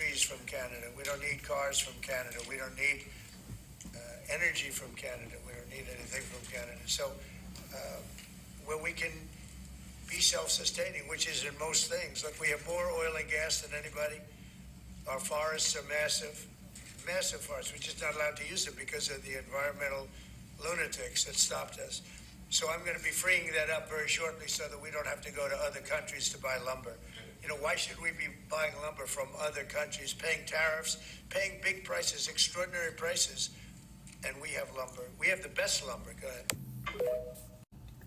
trees from Canada. We don't need cars from Canada. We don't need energy from Canada. We don't need anything from Canada. So when we can be self-sustaining, which is in most things. Look, we have more oil and gas than anybody. Our forests are massive forests. We're just not allowed to use them because of the environmental lunatics that stopped us. So I'm going to be freeing that up very shortly so that we don't have to go to other countries to buy lumber. You know, why should we be buying lumber from other countries, paying tariffs, paying big prices, extraordinary prices, and we have lumber. We have the best lumber. Go ahead.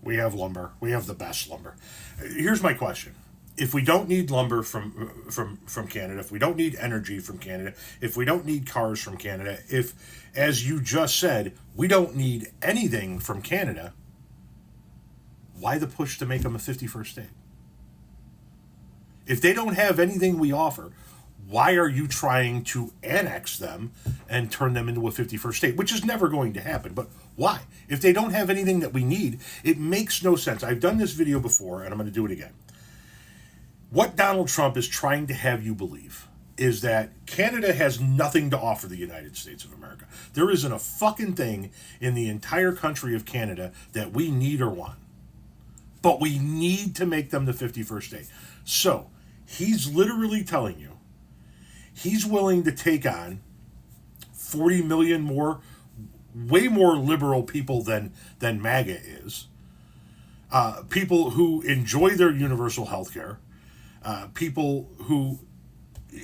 We have lumber. We have the best lumber. Here's my question. If we don't need lumber from Canada, if we don't need energy from Canada, if we don't need cars from Canada, if, as you just said, we don't need anything from Canada, why the push to make them a 51st state? If they don't have anything we offer, why are you trying to annex them and turn them into a 51st state, which is never going to happen? But why? If they don't have anything that we need, it makes no sense. I've done this video before, and I'm going to do it again. What Donald Trump is trying to have you believe is that Canada has nothing to offer the United States of America. There isn't a fucking thing in the entire country of Canada that we need or want. But we need to make them the 51st state. So, he's literally telling you he's willing to take on 40 million more, way more liberal people than MAGA is. People who enjoy their universal health care. People who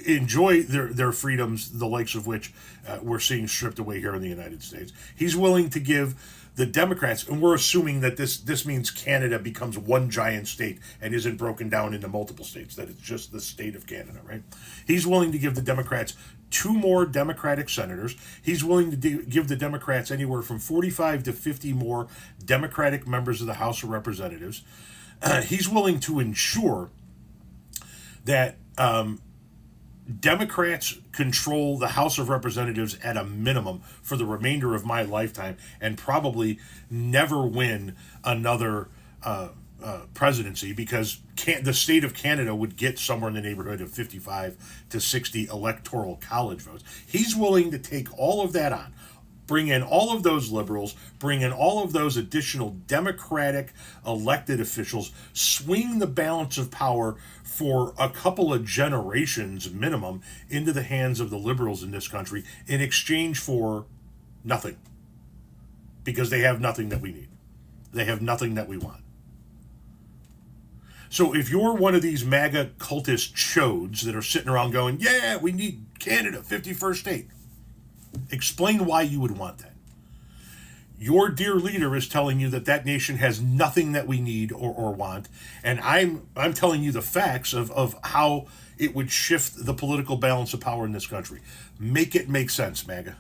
enjoy their freedoms, the likes of which we're seeing stripped away here in the United States. He's willing to give the Democrats, and we're assuming that this means Canada becomes one giant state and isn't broken down into multiple states, that it's just the state of Canada, right? He's willing to give the Democrats 2 more Democratic senators. He's willing to give the Democrats anywhere from 45 to 50 more Democratic members of the House of Representatives. He's willing to ensure that Democrats control the House of Representatives at a minimum for the remainder of my lifetime and probably never win another presidency, because the state of Canada would get somewhere in the neighborhood of 55 to 60 electoral college votes. He's willing to take all of that on, bring in all of those liberals, bring in all of those additional Democratic elected officials, swing the balance of power for a couple of generations minimum into the hands of the liberals in this country in exchange for nothing. Because they have nothing that we need. They have nothing that we want. So if you're one of these MAGA cultist chodes that are sitting around going, yeah, we need Canada, 51st state, explain why you would want that. Your dear leader is telling you that nation has nothing that we need or want, and I'm telling you the facts of how it would shift the political balance of power in this country. Make it make sense, MAGA.